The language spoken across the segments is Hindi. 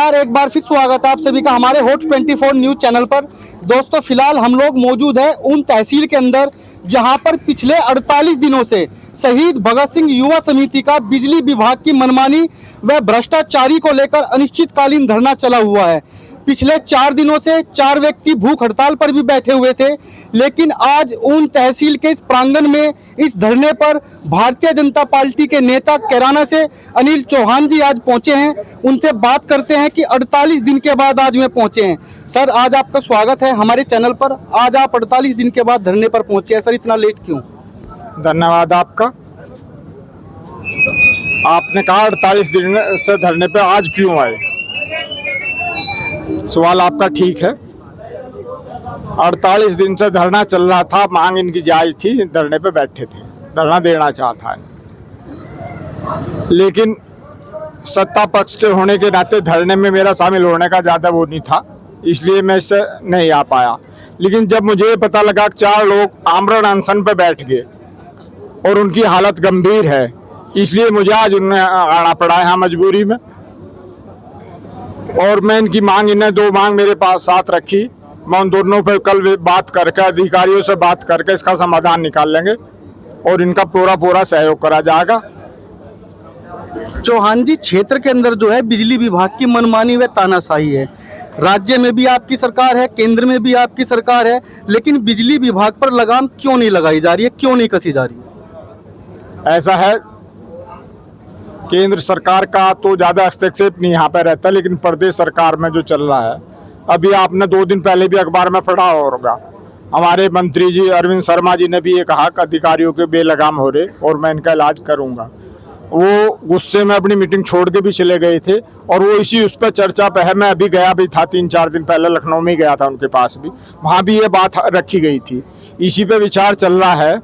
नमस्कार, एक बार फिर स्वागत है आप सभी का हमारे हॉट 24 न्यूज चैनल पर। दोस्तों, फिलहाल हम लोग मौजूद है उन तहसील के अंदर जहां पर पिछले 48 दिनों से शहीद भगत सिंह युवा समिति का बिजली विभाग की मनमानी व भ्रष्टाचारी को लेकर अनिश्चितकालीन धरना चला हुआ है। पिछले 4 दिनों से 4 व्यक्ति भूख हड़ताल पर भी बैठे हुए थे, लेकिन आज उन तहसील के इस प्रांगण में इस धरने पर भारतीय जनता पार्टी के नेता कैराना से अनिल चौहान जी आज पहुंचे हैं। उनसे बात करते हैं कि 48 दिन के बाद आज में पहुंचे हैं। सर, आज आपका स्वागत है हमारे चैनल पर। आज आप 48 दिन के बाद धरने पर पहुंचे हैं, सर इतना लेट क्यों? धन्यवाद आपका। आपने कहा 48 दिन से धरने पे आज क्यों आए। सवाल आपका ठीक है। 48 दिन से धरना चल रहा था, मांग इनकी जायज थी, धरने पे बैठे थे, धरना देना चाहता है, लेकिन सत्ता पक्ष के होने के नाते धरने में मेरा शामिल होने का ज़्यादा वो नहीं था, इसलिए मैं इससे नहीं आ पाया। लेकिन जब मुझे पता लगा कि 4 लोग आमरण अनशन पे बैठ गए और उनकी हालत गंभीर है, इसलिए मुझे आज उन्हें आना पड़ा है मजबूरी में। और मैं इनकी मांग, इन्हें 2 मांग मेरे पास साथ रखी। मैं उन दोनों पर कल बात करके, अधिकारियों से बात करके इसका समाधान निकाल लेंगे और इनका पूरा सहयोग करा जाएगा। चौहान जी, क्षेत्र के अंदर जो है बिजली विभाग की मनमानी व तानाशाही है। राज्य में भी आपकी सरकार है, केंद्र में भी आपकी सरकार है, लेकिन बिजली विभाग पर लगाम क्यों नहीं लगाई जा रही है, क्यों नहीं कसी जा रही है? ऐसा है, केंद्र सरकार का तो ज़्यादा हस्तक्षेप नहीं यहाँ पे रहता, लेकिन प्रदेश सरकार में जो चल रहा है, अभी आपने 2 दिन पहले भी अखबार में पढ़ा होगा, हमारे मंत्री जी अरविंद शर्मा जी ने भी ये कहा कि अधिकारियों के बेलगाम हो रहे और मैं इनका इलाज करूँगा। वो गुस्से में अपनी मीटिंग छोड़ के भी चले गए थे और वो इसी उस पर चर्चा पे है। मैं अभी गया भी था, 3-4 दिन पहले लखनऊ में गया था उनके पास भी, वहाँ भी ये बात रखी गई थी। इसी पे विचार चल रहा है।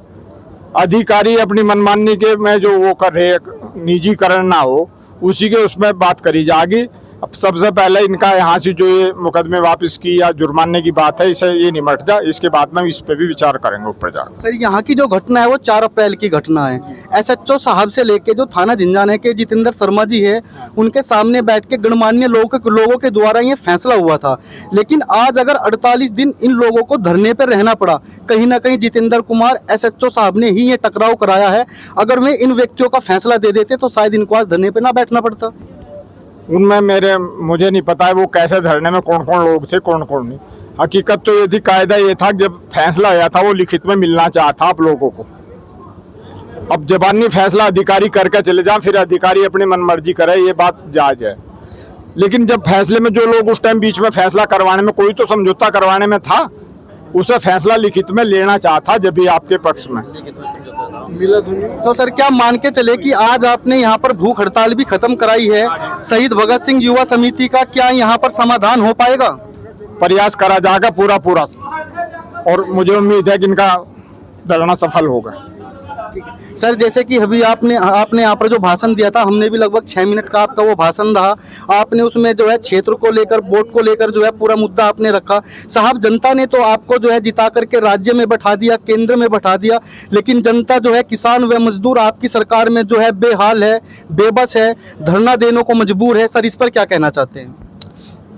अधिकारी अपनी मनमानी के में जो वो कर रहे, निजीकरण ना हो, उसी के उसमें बात करी जाएगी। अब सबसे पहले इनका यहाँ से जो ये मुकदमे वापस की या जुर्माने की बात है, इसे ये निमट जाए, इसके बाद में इस पे भी विचार करेंगे ऊपर जाकर। सर, यहाँ की जो घटना है वो 4 अप्रैल की घटना है। एसएचओ साहब से लेके जो थाना झिंझाने के जितेंद्र शर्मा जी है, उनके सामने बैठ के गणमान्य लोगों के द्वारा ये फैसला हुआ था। लेकिन आज अगर 48 दिन इन लोगों को धरने पर रहना पड़ा, कहीं ना कहीं जितेंद्र कुमार एसएचओ साहब ने ही ये टकराव कराया है। अगर वे इन व्यक्तियों का फैसला दे देते तो शायद इनको आज धरने पर ना बैठना पड़ता। उनमें मुझे नहीं पता है वो कैसे धरने में कौन कौन लोग थे, कौन कौन नहीं। हकीकत तो ये थी, कायदा ये था, जब फैसला आया था वो लिखित में मिलना चाहता आप लोगों को। अब जबानी फैसला अधिकारी करके चले जाए, फिर अधिकारी अपनी मनमर्जी करे, ये बात जायज है। लेकिन जब फैसले में जो लोग उस टाइम बीच में फैसला करवाने में, कोई तो समझौता करवाने में था, उसे फैसला लिखित में लेना चाहता जब भी आपके पक्ष में मिला। तो सर, क्या मान के चले कि आज आपने यहाँ पर भूख हड़ताल भी खत्म कराई है शहीद भगत सिंह युवा समिति का, क्या यहाँ पर समाधान हो पाएगा? प्रयास करा जाएगा पूरा, और मुझे उम्मीद है कि इनका धरना सफल होगा। सर, जैसे कि अभी आपने यहाँ पर जो भाषण दिया था, हमने भी लगभग 6 मिनट का आपका वो भाषण रहा। आपने उसमें जो है क्षेत्र को लेकर, वोट को लेकर जो है पूरा मुद्दा आपने रखा। साहब, जनता ने तो आपको जो है जिता करके राज्य में बैठा दिया, केंद्र में बैठा दिया, लेकिन जनता जो है, किसान व मजदूर आपकी सरकार में जो है बेहाल है, बेबस है, धरना देने को मजबूर है। सर, इस पर क्या कहना चाहते हैं?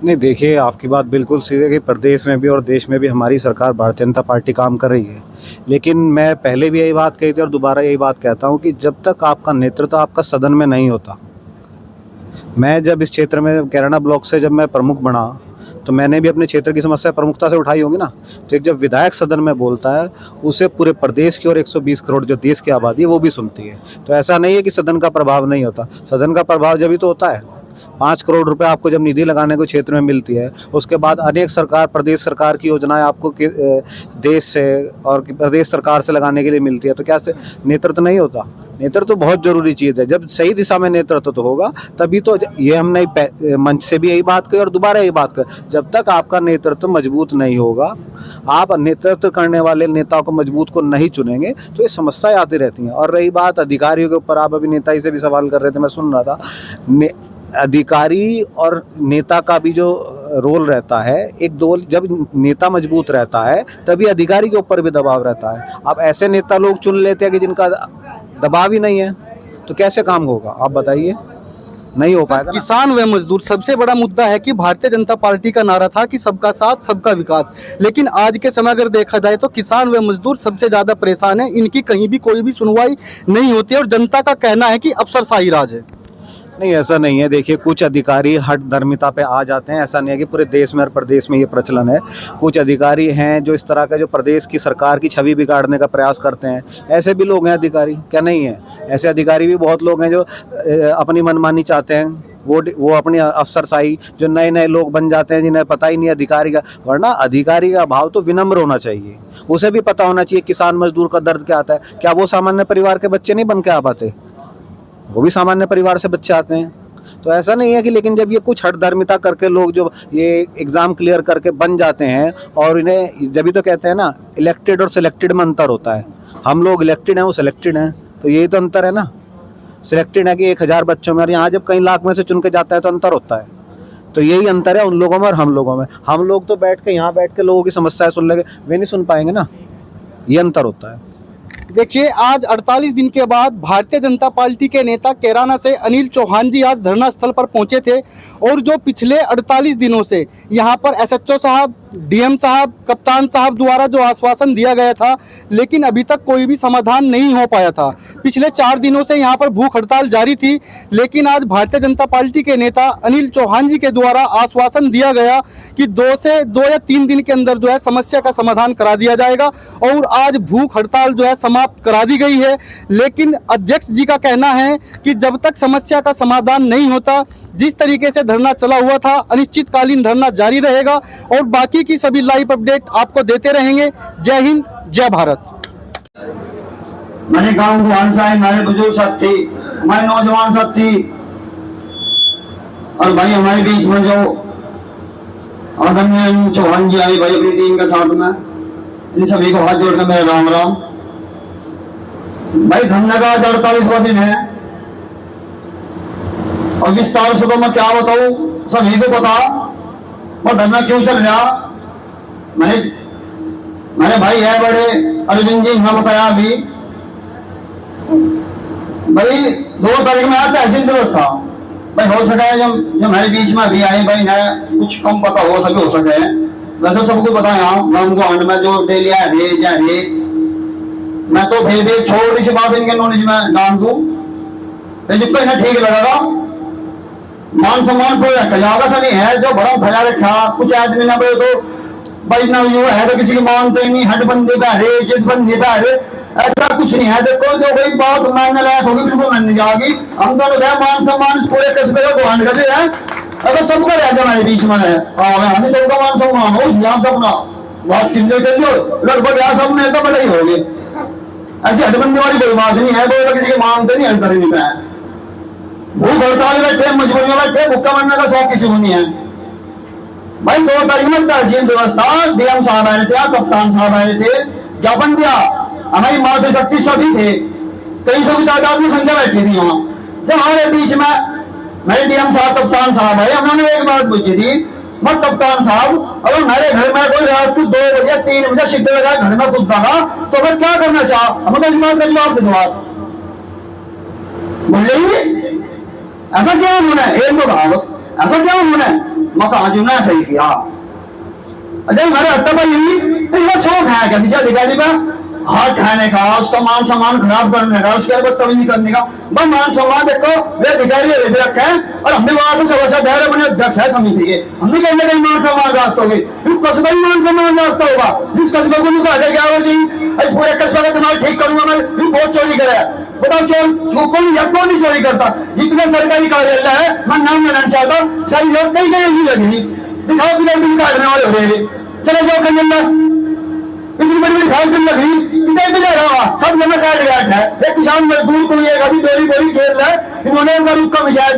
नहीं, देखिए, आपकी बात बिल्कुल सही है कि प्रदेश में भी और देश में भी हमारी सरकार भारतीय जनता पार्टी काम कर रही है। लेकिन मैं पहले भी यही बात कही थी और दोबारा यही बात कहता हूं कि जब तक आपका नेतृत्व आपका सदन में नहीं होता। मैं जब इस क्षेत्र में कैराना ब्लॉक से जब मैं प्रमुख बना, तो मैंने भी अपने क्षेत्र की समस्या प्रमुखता से उठाई होगी ना। तो एक जब विधायक सदन में बोलता है, उसे पूरे प्रदेश की और 120 करोड़ जो देश की आबादी है वो भी सुनती है। तो ऐसा नहीं है कि सदन का प्रभाव नहीं होता, सदन का प्रभाव जब ही तो होता है। 5 करोड़ रुपए आपको जब निधि लगाने को क्षेत्र में मिलती है, उसके बाद अनेक सरकार, प्रदेश सरकार की योजनाएं आपको देश से और प्रदेश सरकार से लगाने के लिए मिलती है, तो क्या से नेतृत्व नहीं होता? नेतृत्व तो बहुत जरूरी चीज़ है। जब सही दिशा में नेतृत्व तो होगा, तभी तो ये हमने मंच से भी यही बात कही और दोबारा यही बात कही, जब तक आपका नेतृत्व मजबूत नहीं होगा, आप नेतृत्व करने वाले नेताओं को मजबूत को नहीं चुनेंगे, तो ये समस्याएं आती रहती हैं। और रही बात अधिकारियों के ऊपर, आप अभी नेता ही से भी सवाल कर रहे थे, मैं सुन रहा था। अधिकारी और नेता का भी जो रोल रहता है, एक दो, जब नेता मजबूत रहता है तभी अधिकारी के ऊपर भी दबाव रहता है। अब ऐसे नेता लोग चुन लेते हैं कि जिनका दबाव ही नहीं है, तो कैसे काम होगा, आप बताइए। नहीं हो पाएगा ना। किसान व मजदूर सबसे बड़ा मुद्दा है कि भारतीय जनता पार्टी का नारा था कि सबका साथ सबका विकास, लेकिन आज के समय अगर देखा जाए तो किसान व मजदूर सबसे ज्यादा परेशान है। इनकी कहीं भी कोई भी सुनवाई नहीं होती है और जनता का कहना है कि अफसरशाही राज है। नहीं, ऐसा नहीं है। देखिए, कुछ अधिकारी हठ धर्मिता पे आ जाते हैं। ऐसा नहीं है कि पूरे देश में, हर प्रदेश में ये प्रचलन है। कुछ अधिकारी हैं जो इस तरह का जो प्रदेश की सरकार की छवि बिगाड़ने का प्रयास करते हैं। ऐसे भी लोग हैं अधिकारी, क्या नहीं है? ऐसे अधिकारी भी बहुत लोग हैं जो अपनी मनमानी चाहते हैं। वो अपनी अफसरशाही, जो नए नए लोग बन जाते हैं जिन्हें पता ही नहीं अधिकारी का। वरना अधिकारी का भाव तो विनम्र होना चाहिए। उसे भी पता होना चाहिए किसान मजदूर का दर्द क्या आता है। क्या वो सामान्य परिवार के बच्चे नहीं बन के आ पाते? वो भी सामान्य परिवार से बच्चे आते हैं। तो ऐसा नहीं है कि, लेकिन जब ये कुछ हठधर्मिता करके लोग जो ये एग्ज़ाम क्लियर करके बन जाते हैं, और इन्हें जब भी तो कहते हैं ना, इलेक्टेड और सिलेक्टेड में अंतर होता है। हम लोग इलेक्टेड हैं, वो सिलेक्टेड हैं, तो यही तो अंतर है ना। सिलेक्टेड है कि 1000 बच्चों में, और यहाँ जब कई लाख में से चुन के जाता है तो अंतर होता है। तो यही अंतर है उन लोगों में और हम लोगों में। हम लोग तो बैठ के यहाँ बैठ के लोगों की समस्याएं सुन लेंगे, वे नहीं सुन पाएंगे ना। ये अंतर होता है। देखिए, आज 48 दिन के बाद भारतीय जनता पार्टी के नेता कैराना से अनिल चौहान जी आज धरना स्थल पर पहुंचे थे, और जो पिछले 48 दिनों से यहाँ पर एसएचओ साहब, डीएम साहब, कप्तान साहब द्वारा जो आश्वासन दिया गया था, लेकिन अभी तक कोई भी समाधान नहीं हो पाया था। पिछले 4 दिनों से यहाँ पर भूख हड़ताल जारी थी, लेकिन आज भारतीय जनता पार्टी के नेता अनिल चौहान जी के द्वारा आश्वासन दिया गया कि 2 या 3 दिन के अंदर जो है समस्या का समाधान करा दिया जाएगा, और आज भूख हड़ताल जो है समाप्त करा दी गई है। लेकिन अध्यक्ष जी का कहना है कि जब तक समस्या का समाधान नहीं होता, जिस तरीके से धरना चला हुआ था, अनिश्चितकालीन धरना जारी रहेगा, और बाकी की सभी लाइव अपडेट आपको देते रहेंगे। जय हिंद, जय भारत। मैंने गाँव हमारे बुजुर्ग साथी, हमारे नौजवान साथी, और भाई हमारे बीच में जो आदरणीय चौहान जी आए भाई अपनी टीम के साथ में, इन सभी को हाथ जोड़कर मेरा राम राम। भाई धरने का 48वां दिन है, और विस्तार से तो मैं क्या बताऊं, सभी को पता वो धरना क्यों चल रहा। मैंने भाई है बड़े अरविंद जी ने बताया अभी, भाई 2 तारीख में आया तहसील दिवस था। भाई हो सका है जब हमारे बीच में अभी आए भाई न कुछ कम पता हो सके। वैसे सबको पता है यहाँ गाँव को अंड में जो डेली आ रहे, मैं तो फिर भी छोटी सी बात इनके नॉलेज में डाल दूं, जिसको इन्हें ठीक लगेगा। मान सम्मान कोई रखा जाएगा सा नहीं है, जो बड़ा भया रखा कुछ आदमी ना बोले तो भाई ना यू है तो किसी की मानते ही नहीं, हटबंदी पे रहे, जिदबंदी पे रहे, ऐसा कुछ नहीं है। देखो जो कोई बात मानने लायक होगी बिल्कुल मानने जाएगी। हम दोनों मान सम्मान इस पूरे कस्बे को ग्रहण करते हैं, अगर सबका रहता हमारे बीच में है, सबका मान सम्मान हो, सबना बात किंजल कर लो, लगभग यहाँ सब में तो बड़े ही होगी। ऐसी हटबंदी वाली कोई बात नहीं है, कोई किसी के मानते नहीं, अंतर नहीं है। भूख हड़ताल बैठे, मजबूरी में बैठे, भूखा मरने का शौक किसी को नहीं है। भाई 2 तारीख में तहसील दिवस था, डीएम साहब आए थे, कप्तान साहब आए थे, ज्ञापन दिया। हमारी मातृशक्ति सभी थे, 2300 की तादाद में संख्या बैठी थी वहां। जब हमारे बीच में मेरे डीएम साहब, कप्तान साहब आए, हमने एक बात पूछी थी, मत कप्तान साहब अगर मेरे घर में कोई रात को 2 बजे 3 बजे शिफ्ट लगा घर में कूदता था तो मैं क्या करना चाह, हमें तो इस बात का जवाब दे दो आप। बोले ऐसा क्या होना है, एक तो कहा बस ऐसा क्या होना है, मैं कहा जी ने सही किया। अच्छा हमारे हत्या पर यही शौक है क्या किसी अधिकारी का हाथ खाने का, उसका मान सम्मान खराब करने का, उसके बदतमीजी करने का। बस मान सम्मान देखो वे अधिकारी रखे हैं, और हमने वहां तो सबसे धैर्य बने अध्यक्ष है समिति के, हमने कहीं कहीं मान सम्मान रास्त होगी, कस्बा ही मान सम्मान रास्ता होगा। जिस कस्बे को मुझे आगे क्या हो चाहिए, इस पूरे कस्बे का दिमाग ठीक करूंगा मैं, बहुत चोरी करे। बताओ कौन नहीं चोरी करता, जितने सरकारी कार्यालय है मैं नाम लेना चाहता, सारी लोग कहीं कहीं ऐसी लगी दिखाओ बिना बिल काटने वाले हो रहे। चले जाओ खंडन इतनी बड़ी बड़ी फाइल लग रही, कितने भी रहा सब जमा साइड है। एक किसान मजदूर को ये कभी डोरी बोरी खेल रहा है, इन्होंने उसका मिसाइल